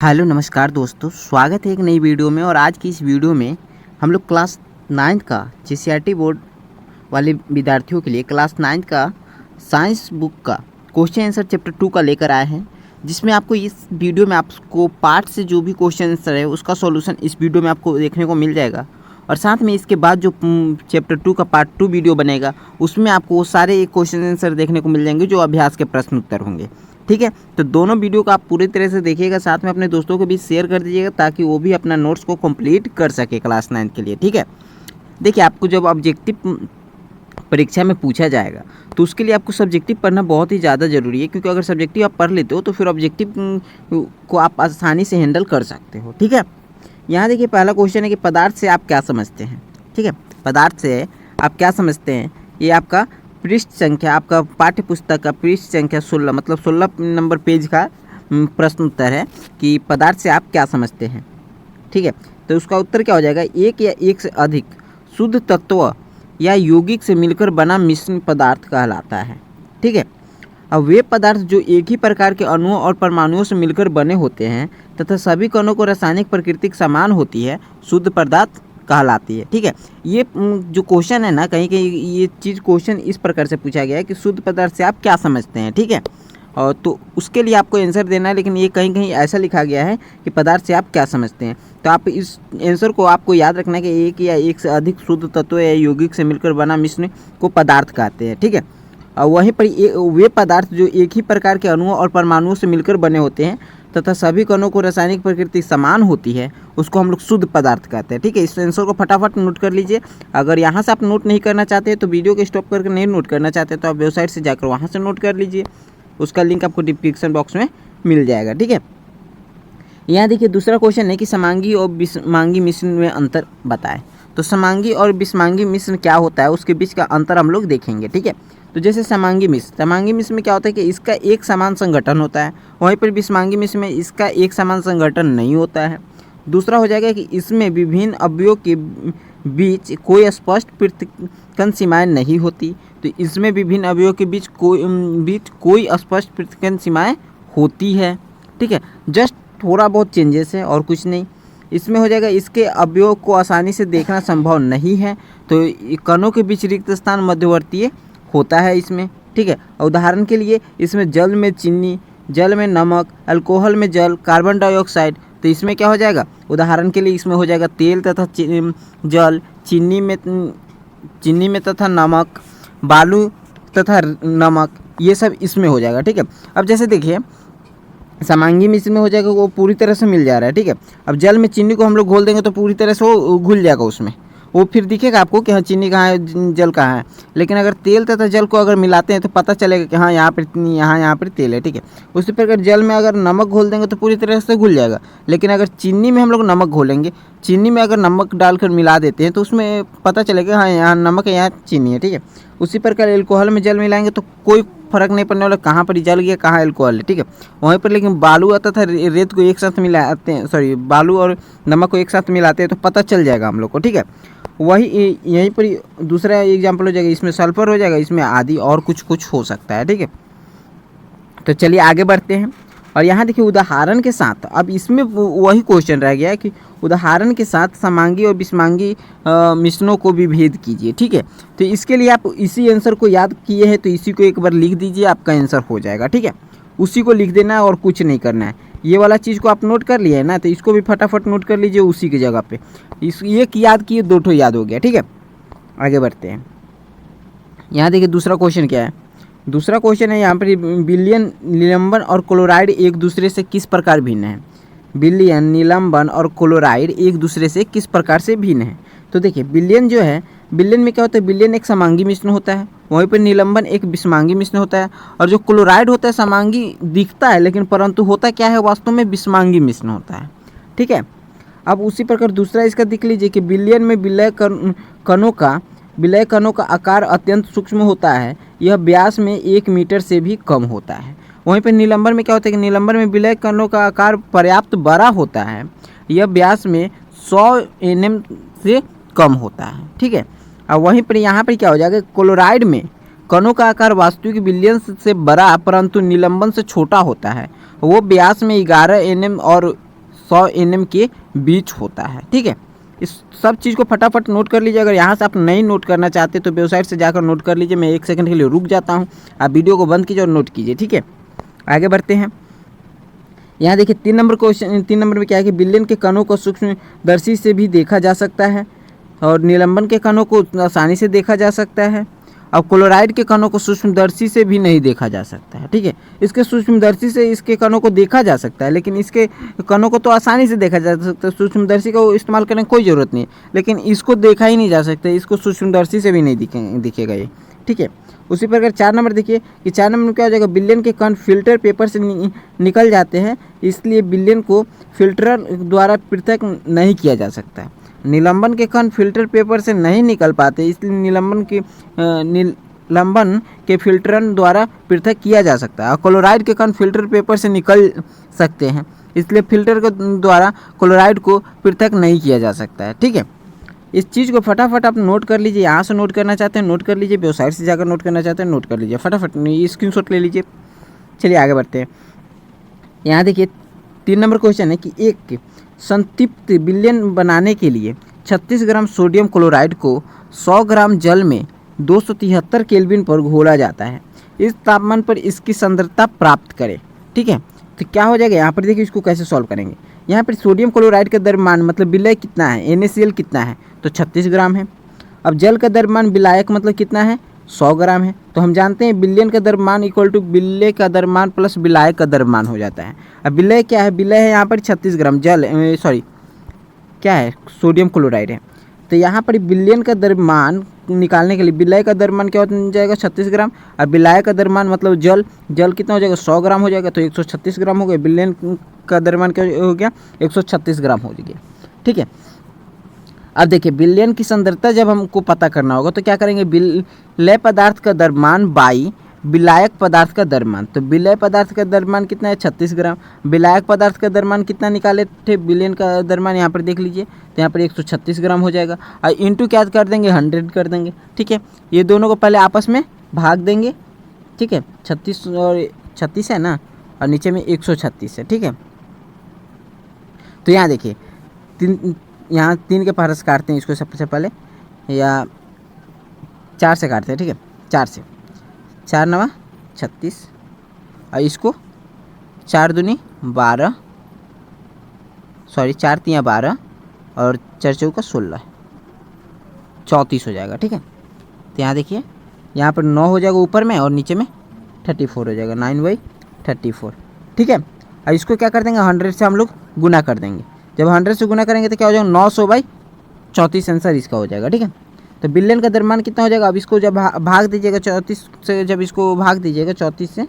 Hello नमस्कार दोस्तों, स्वागत है एक नई वीडियो में। और आज की इस वीडियो में हम लोग क्लास 9 का जीसीईआरटी बोर्ड वाले विद्यार्थियों के लिए क्लास 9 का साइंस बुक का क्वेश्चन आंसर चैप्टर 2 का लेकर आए हैं, जिसमें आपको इस वीडियो में आपको पार्ट से जो भी क्वेश्चन आंसर है उसका सॉल्यूशन इस वीडियो में आपको देखने को मिल जाएगा। और साथ में इसके बाद जो चैप्टर 2 का पार्ट 2 वीडियो बनेगा उसमें आपको वो सारे क्वेश्चन आंसर देखने को मिल जाएंगे जो अभ्यास के प्रश्न उत्तर होंगे। ठीक है, तो दोनों वीडियो को आप पूरी तरह से देखिएगा, साथ में अपने दोस्तों को भी शेयर कर दीजिएगा ताकि वो भी अपना नोट्स को कंप्लीट कर सके क्लास 9 के लिए। ठीक है, देखिए आपको जब ऑब्जेक्टिव परीक्षा में पूछा जाएगा तो उसके लिए आपको सब्जेक्टिव पढ़ना बहुत ही ज़्यादा ज़रूरी है, क्योंकि अगर सब्जेक्टिव आप पढ़ लेते हो तो फिर ऑब्जेक्टिव को आप आसानी से हैंडल कर सकते हो। ठीक है, यहाँ देखिए पहला क्वेश्चन है कि पदार्थ से आप क्या समझते हैं। ठीक है, पदार्थ से आप क्या समझते हैं, ये आपका पृष्ठ संख्या, आपका पाठ्य पुस्तक का पृष्ठ संख्या 16 मतलब 16 नंबर पेज का प्रश्न उत्तर है कि पदार्थ से आप क्या समझते हैं। ठीक है, तो उसका उत्तर क्या हो जाएगा, एक या एक से अधिक शुद्ध तत्व या यौगिक से मिलकर बना मिश्रण पदार्थ कहलाता है। ठीक है, अब वे पदार्थ जो एक ही प्रकार के अणुओं और परमाणुओं से मिलकर बने होते हैं तथा सभी कणों को रासायनिक प्रकृति समान होती है, शुद्ध पदार्थ कहलाती है। ठीक है, ये जो क्वेश्चन है ना, कहीं कहीं ये चीज़ क्वेश्चन इस प्रकार से पूछा गया है कि शुद्ध पदार्थ से आप क्या समझते हैं। ठीक है, और तो उसके लिए आपको आंसर देना है, लेकिन ये कहीं कहीं ऐसा लिखा गया है कि पदार्थ से आप क्या समझते हैं। तो आप इस आंसर को आपको याद रखना है कि एक या एक से अधिक शुद्ध तत्व या यौगिक से मिलकर बना मिश्रण को पदार्थ कहते हैं। ठीक है, और वहीं पर वे पदार्थ जो एक ही प्रकार के अणुओं और परमाणुओं से मिलकर बने होते हैं तथा सभी कणों को रासायनिक प्रकृति समान होती है, उसको हम लोग शुद्ध पदार्थ कहते हैं। ठीक है, इस आंसर को फटाफट नोट कर लीजिए। अगर यहाँ से आप नोट नहीं करना चाहते तो वीडियो को स्टॉप करके नहीं नोट करना चाहते तो आप वेबसाइट से जाकर वहाँ से नोट कर लीजिए, उसका लिंक आपको डिस्क्रिप्शन बॉक्स में मिल जाएगा। ठीक है, यहाँ देखिए दूसरा क्वेश्चन है कि समांगी और विषमांगी मिश्रण में अंतर बताएं। तो समांगी और विषमांगी मिश्रण क्या होता है, उसके बीच का अंतर हम लोग देखेंगे। ठीक है, तो जैसे समांगी मिश्र में क्या होता है कि इसका एक समान संगठन होता है, वहीं पर विषमांगी मिश्र में इसका एक समान संगठन नहीं होता है। दूसरा हो जाएगा कि इसमें विभिन्न अवयवों के बीच कोई स्पष्ट पृथक्करण सीमाएं नहीं होती, तो इसमें विभिन्न अवयवों के बीच कोई स्पष्ट पृथक्करण सीमाएं होती है। ठीक है, जस्ट थोड़ा बहुत चेंजेस है और कुछ नहीं। इसमें हो जाएगा इसके अवयवों को आसानी से देखना संभव नहीं है, तो कणों के बीच रिक्त स्थान मध्यवर्तीय होता है इसमें। ठीक है, उदाहरण के लिए इसमें जल में चीनी, जल में नमक, अल्कोहल में जल, कार्बन डाइऑक्साइड, तो इसमें क्या हो जाएगा, उदाहरण के लिए इसमें हो जाएगा तेल तथा जल, चीनी में तथा नमक, बालू तथा नमक, ये सब इसमें हो जाएगा। ठीक है, अब जैसे देखिए समांगी मिश्र में हो जाएगा वो पूरी तरह से मिल जा रहा है। ठीक है, अब जल में चीनी को हम लोग घोल देंगे तो पूरी तरह से वो घुल जाएगा उसमें, वो फिर दिखेगा आपको कि हाँ चीनी कहाँ है जल कहाँ है। लेकिन अगर तेल तथा जल को अगर मिलाते हैं तो पता चलेगा कि हाँ यहाँ पर यहाँ पर तेल है। ठीक है, उसी प्रकार जल में अगर नमक घोल देंगे तो पूरी तरह से घुल जाएगा, लेकिन अगर चीनी में हम लोग नमक घोलेंगे, चीनी में अगर नमक डालकर मिला देते हैं तो उसमें पता चलेगा हाँ यहाँ नमक है यहाँ चीनी है। ठीक है, उसी प्रकार एल्कोहल में जल मिलाएंगे तो कोई फर्क नहीं पड़ने वाला कहाँ पर जल गया कहाँ एल्कोहल है। ठीक है, वहीं पर लेकिन बालू तथा रेत को एक साथ मिलाते हैं, बालू और नमक को एक साथ मिलाते हैं तो पता चल जाएगा हम लोग को। ठीक है, वही यहीं पर दूसरा एग्जाम्पल हो जाएगा, इसमें सल्फर हो जाएगा, इसमें आदि और कुछ हो सकता है। ठीक है, तो चलिए आगे बढ़ते हैं। और यहाँ देखिए उदाहरण के साथ, अब इसमें वही क्वेश्चन रह गया है कि उदाहरण के साथ समांगी और विषमांगी मिश्रणों को भी भेद कीजिए। ठीक है, तो इसके लिए आप इसी आंसर को याद किए हैं तो इसी को एक बार लिख दीजिए, आपका आंसर हो जाएगा। ठीक है, उसी को लिख देना है और कुछ नहीं करना है। ये वाला चीज़ को आप नोट कर लिए है ना, तो इसको भी फटाफट नोट कर लीजिए उसी की जगह पे। एक याद किए, दो ठो याद हो गया। ठीक है, आगे बढ़ते हैं। यहाँ देखिए दूसरा क्वेश्चन क्या है, दूसरा क्वेश्चन है यहाँ पर विलयन, निलंबन और क्लोराइड एक दूसरे से किस प्रकार भिन्न है। विलयन, निलंबन और क्लोराइड एक दूसरे से किस प्रकार से भिन्न है। तो देखिए विलयन जो है, विलयन में क्या होता है, विलयन एक समांगी मिश्रण होता है, वहीं पर निलंबन एक विषमांगी मिश्रण होता है, और जो क्लोराइड होता है समांगी दिखता है लेकिन परंतु होता क्या है वास्तव में विषमांगी मिश्रण होता है। ठीक है, अब उसी प्रकार दूसरा इसका देख लीजिए कि विलयन में विलय कणों का आकार अत्यंत सूक्ष्म होता है, यह व्यास में 1 मीटर से भी कम होता है। वहीं पर निलंबन में क्या होता है कि निलंबन में विलय कणों का आकार पर्याप्त बड़ा होता है, यह व्यास में 100 nm से कम होता है। ठीक है, अब वहीं पर यहाँ पर क्या हो जाएगा, क्लोराइड में कणों का आकार वास्तविक विलयन से बड़ा परंतु निलंबन से छोटा होता है, वो व्यास में 11 nm और 100 nm के बीच होता है। ठीक है, इस सब चीज़ को फटाफट नोट कर लीजिए। अगर यहाँ से आप नहीं नोट करना चाहते तो वेबसाइट से जाकर नोट कर लीजिए। मैं 1 सेकंड के लिए रुक जाता हूँ, आप वीडियो को बंद कीजिए और नोट कीजिए। ठीक है, आगे बढ़ते हैं। यहाँ देखिए 3 नंबर क्वेश्चन, 3 नंबर में क्या है कि बिलियन के कणों को सूक्ष्मदर्शी से भी देखा जा सकता है और निलंबन के कणों को आसानी से देखा जा सकता है। अब क्लोराइड के कणों को सूक्ष्मदर्शी से भी नहीं देखा जा सकता है। ठीक है, इसके सूक्ष्मदर्शी से इसके कणों को देखा जा सकता है, लेकिन इसके कणों को तो आसानी से देखा जा सकता है। सूक्ष्मदर्शी का इस्तेमाल करने की कोई ज़रूरत नहीं है, लेकिन इसको देखा ही नहीं जा सकता, इसको सूक्ष्मदर्शी से भी नहीं दिखेगा ये। ठीक है, उसी प्रकार 4 नंबर देखिए कि 4 नंबर में क्या हो जाएगा, बिलियन के कण फिल्टर पेपर से निकल जाते हैं, इसलिए बिलियन को फिल्टर द्वारा पृथक नहीं किया जा सकता है। निलंबन के कण फिल्टर पेपर से नहीं निकल पाते, इसलिए निलंबन के फिल्टरन द्वारा पृथक किया जा सकता है। और क्लोराइड के कण फिल्टर पेपर से निकल सकते हैं, इसलिए फिल्टर के द्वारा क्लोराइड को पृथक नहीं किया जा सकता है। ठीक है, इस चीज़ को फटाफट आप नोट कर लीजिए। यहाँ से नोट करना चाहते हैं नोट कर लीजिए, वेबसाइट से जाकर नोट करना चाहते हैं नोट कर लीजिए, फटाफट स्क्रीनशॉट ले लीजिए। चलिए आगे बढ़ते हैं। यहाँ देखिए 3 नंबर क्वेश्चन है कि एक संतृप्त बिलियन बनाने के लिए 36 ग्राम सोडियम क्लोराइड को 100 ग्राम जल में 273 केल्विन पर घोला जाता है। इस तापमान पर इसकी सांद्रता प्राप्त करें। ठीक है, तो क्या हो जाएगा यहाँ पर देखिए, इसको कैसे सॉल्व करेंगे। यहाँ पर सोडियम क्लोराइड का द्रव्यमान मतलब विलय कितना है, NaCl कितना है, तो 36 ग्राम है। अब जल का द्रव्यमान विलायक मतलब कितना है, 100 ग्राम है। तो हम जानते हैं बिलियन का द्रव्यमान इक्वल टू विलय का द्रव्यमान प्लस विलायक का द्रव्यमान हो जाता है। अब विलय क्या है, विलय है यहाँ पर 36 ग्राम, क्या है, सोडियम क्लोराइड है। तो यहाँ पर बिलियन का द्रव्यमान निकालने के लिए विलय का द्रव्यमान क्या हो जाएगा, 36 ग्राम। और विलायक का द्रव्यमान मतलब जल कितना हो जाएगा, 100 ग्राम हो जाएगा, तो 136 ग्राम हो गया। बिलियन का द्रव्यमान क्या हो गया, 136 ग्राम हो गया। ठीक है, अब देखिए बिलियन की सांद्रता जब हमको पता करना होगा तो क्या करेंगे, विलय पदार्थ का द्रव्यमान बाई विलायक पदार्थ का द्रव्यमान। तो विलय पदार्थ का द्रव्यमान कितना है, 36 ग्राम। विलायक पदार्थ का द्रव्यमान कितना निकाले थे, बिलियन का द्रव्यमान यहाँ पर देख लीजिए, तो यहाँ पर 136 ग्राम हो जाएगा। और इंटू क्या कर देंगे, 100 कर देंगे। ठीक है, ये दोनों को पहले आपस में भाग देंगे। ठीक है, 36 और 36 है ना, और नीचे में 136 है। ठीक है, तो यहाँ देखिए यहाँ 3 के पारस काटते हैं इसको सबसे पहले, या 4 से काटते हैं। ठीक है, 4 से, 4 9 36, और इसको 4 दूनी 12, 4 3 12 और 4 चौका 16, 34 हो जाएगा। ठीक है, तो यहाँ देखिए यहाँ पर 9 हो जाएगा ऊपर में और नीचे में 34 हो जाएगा, 9/34। ठीक है, और इसको क्या कर देंगे, 100 से हम लोग गुना कर देंगे। जब 100 से गुना करेंगे तो क्या हो जाएगा, 900/34 आंसर इसका हो जाएगा। ठीक है, तो बिलियन का द्रव्यमान कितना हो जाएगा, अब इसको जब भाग दीजिएगा 34 से, जब इसको भाग दीजिएगा 34 से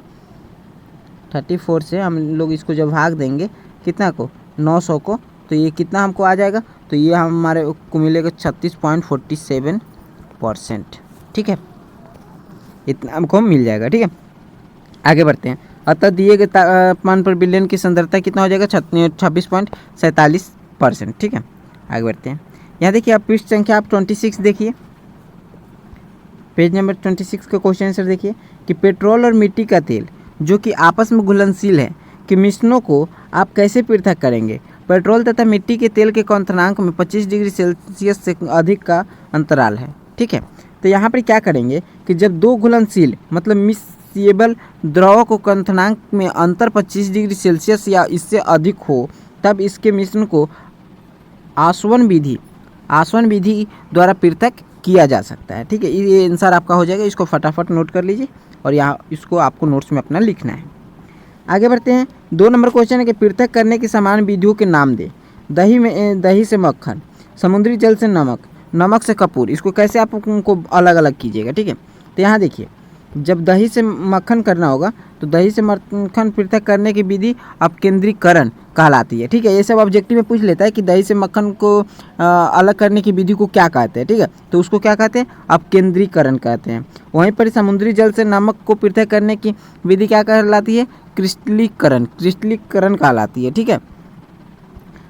34 से हम लोग इसको जब भाग देंगे कितना को, 900 को, तो ये कितना हमको आ जाएगा, तो ये हमारे को मिलेगा 36.47%। ठीक है, इतना हमको मिल जाएगा। ठीक है, आगे बढ़ते हैं। अतः दिए गए तापमान पर बिलियन की सांद्रता कितना हो जाएगा, 26.47%। ठीक है, आगे बढ़ते हैं। यहाँ देखिए आप पृष्ठ संख्या आप 26 देखिए, पेज नंबर 26 का क्वेश्चन आंसर देखिए कि पेट्रोल और मिट्टी का तेल जो कि आपस में घुलनशील है कि मिश्रणों को आप कैसे पृथक करेंगे। पेट्रोल तथा मिट्टी के तेल के क्वथनांक में 25 डिग्री सेल्सियस से अधिक का अंतराल है। ठीक है, तो यहाँ पर क्या करेंगे कि जब दो घुलनशील मतलब मिक्सेबल द्रव को क्वथनांक में अंतर 25 डिग्री सेल्सियस या इससे अधिक हो, तब इसके मिश्रण को आसवन विधि द्वारा पृथक किया जा सकता है। ठीक है, ये आंसर आपका हो जाएगा। इसको फटाफट नोट कर लीजिए और यहाँ इसको आपको नोट्स में अपना लिखना है। आगे बढ़ते हैं। 2 नंबर क्वेश्चन है कि पृथक करने की समान विधियों के नाम दे। दही से मक्खन, समुद्री जल से नमक, नमक से कपूर, इसको कैसे आप उनको अलग अलग कीजिएगा। ठीक है, तो यहाँ देखिए जब दही से मक्खन करना होगा तो दही से मक्खन पृथक करने की विधि अपकेंद्रीकरण कहलाती है। ठीक है, ये सब ऑब्जेक्टिव में पूछ लेता है कि दही से मक्खन को अलग करने की विधि को क्या कहते हैं। ठीक है, तो उसको क्या कहते हैं, अपकेंद्रीकरण कहते हैं। वहीं पर समुद्री जल से नमक को पृथक करने की विधि क्या कहलाती है, क्रिस्टलीकरण कहलाती है। ठीक है,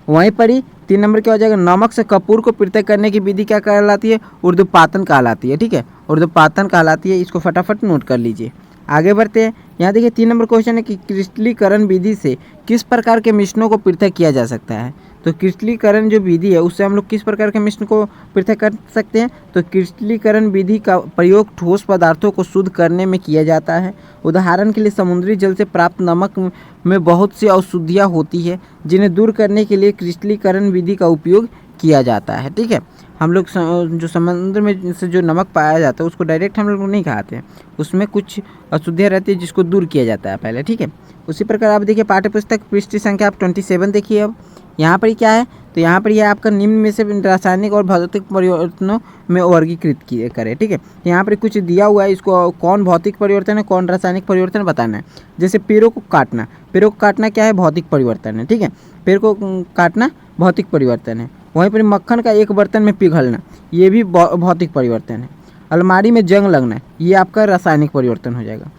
वहीं पर ही 3 नंबर क्या हो जाएगा, नमक से कपूर को पृथक करने की विधि क्या कहलाती है, ऊर्ध्वपातन कहलाती है। ठीक है, ऊर्ध्वपातन कहलाती है। इसको फटाफट नोट कर लीजिए। आगे बढ़ते हैं यहाँ देखिए 3 नंबर क्वेश्चन है कि क्रिस्टलीकरण विधि से किस प्रकार के मिश्रणों को पृथक किया जा सकता है। तो क्रिस्टलीकरण जो विधि है उससे हम लोग किस प्रकार के मिश्रण को पृथक कर सकते हैं। तो क्रिस्टलीकरण विधि का प्रयोग ठोस पदार्थों को शुद्ध करने में किया जाता है। उदाहरण के लिए समुद्री जल से प्राप्त नमक में बहुत सी अशुद्धियाँ होती है जिन्हें दूर करने के लिए क्रिस्टलीकरण विधि का उपयोग किया जाता है। ठीक है, हम लोग जो समुद्र में से जो नमक पाया जाता है उसको डायरेक्ट हम लोग नहीं खाते हैं, उसमें कुछ अशुद्धियाँ रहती है जिसको दूर किया जाता है पहले। ठीक है, उसी प्रकार आप देखिए पाठ्यपुस्तक पृष्ठ संख्या आप 27 देखिए। अब यहाँ पर क्या है, तो यहाँ पर यह आपका निम्न में से रासायनिक और भौतिक परिवर्तनों में वर्गीकृत किए करे। ठीक है, यहाँ पर कुछ दिया हुआ है, इसको कौन भौतिक परिवर्तन है कौन रासायनिक परिवर्तन बताना है। जैसे पेड़ों को काटना क्या है, भौतिक परिवर्तन है। ठीक है, पेड़ को काटना भौतिक परिवर्तन है। वहीं पर मक्खन का एक बर्तन में पिघलना ये भी भौतिक परिवर्तन है। अलमारी में जंग लगना ये आपका रासायनिक परिवर्तन हो जाएगा।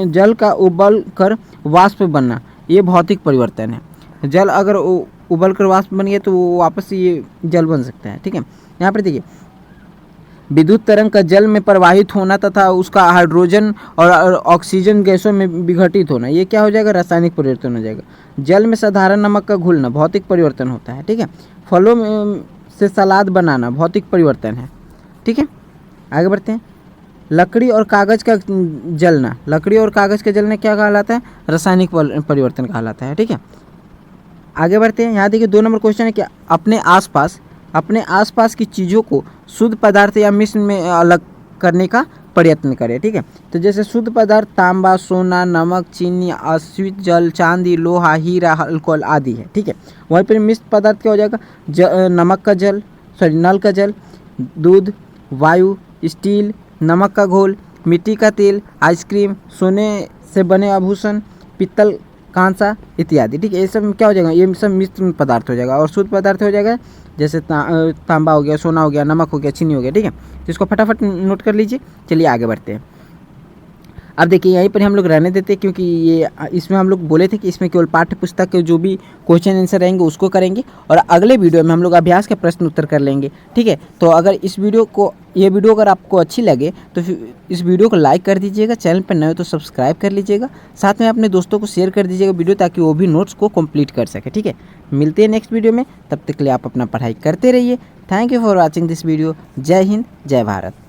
जल का उबल कर वाष्प बनना ये भौतिक परिवर्तन है। जल अगर उबल कर वाष्प बन गया तो वो वापस ये जल बन सकता है। ठीक है, यहाँ पर देखिए विद्युत तरंग का जल में प्रवाहित होना तथा उसका हाइड्रोजन और ऑक्सीजन गैसों में विघटित होना ये क्या हो जाएगा, रासायनिक परिवर्तन हो जाएगा। जल में साधारण नमक का घुलना भौतिक परिवर्तन होता है। ठीक है, फलों में से सलाद बनाना भौतिक परिवर्तन है। ठीक है, आगे बढ़ते हैं। लकड़ी और कागज़ का जलना क्या कहलाता है, रासायनिक परिवर्तन कहलाता है। ठीक है, आगे बढ़ते हैं। यहाँ देखिए 2 नंबर क्वेश्चन है कि अपने आसपास की चीज़ों को शुद्ध पदार्थ या मिश्रण में अलग करने का प्रयत्न करें। ठीक है, तो जैसे शुद्ध पदार्थ तांबा, सोना, नमक, चीनी, अश्वित जल, चांदी, लोहा, हीरा, अल्कोहल आदि है। ठीक है, वहीं पर मिश्र पदार्थ क्या हो जाएगा, नल का जल, दूध, वायु, स्टील, नमक का घोल, मिट्टी का तेल, आइसक्रीम, सोने से बने आभूषण, पीतल, कांसा इत्यादि। ठीक है, ये सब क्या हो जाएगा, ये सब मिश्र पदार्थ हो जाएगा। और शुद्ध पदार्थ हो जाएगा जैसे तांबा हो गया, सोना हो गया, नमक हो गया, चीनी हो गया। ठीक है, तो इसको फटाफट नोट कर लीजिए। चलिए आगे बढ़ते हैं। अब देखिए यहीं पर हम लोग रहने देते हैं क्योंकि ये इसमें हम लोग बोले थे कि इसमें केवल पाठ्य पुस्तक के जो भी क्वेश्चन आंसर रहेंगे उसको करेंगे और अगले वीडियो में हम लोग अभ्यास के प्रश्न उत्तर कर लेंगे। ठीक है, तो अगर ये वीडियो अगर आपको अच्छी लगे तो इस वीडियो को लाइक कर दीजिएगा, चैनल पर नए हो तो सब्सक्राइब कर लीजिएगा, साथ में अपने दोस्तों को शेयर कर दीजिएगा वीडियो ताकि वो भी नोट्स को कंप्लीट कर सके। ठीक है, मिलते हैं नेक्स्ट वीडियो में, तब तक के लिए आप अपना पढ़ाई करते रहिए। Thank you for watching this video. जय हिंद, जय भारत।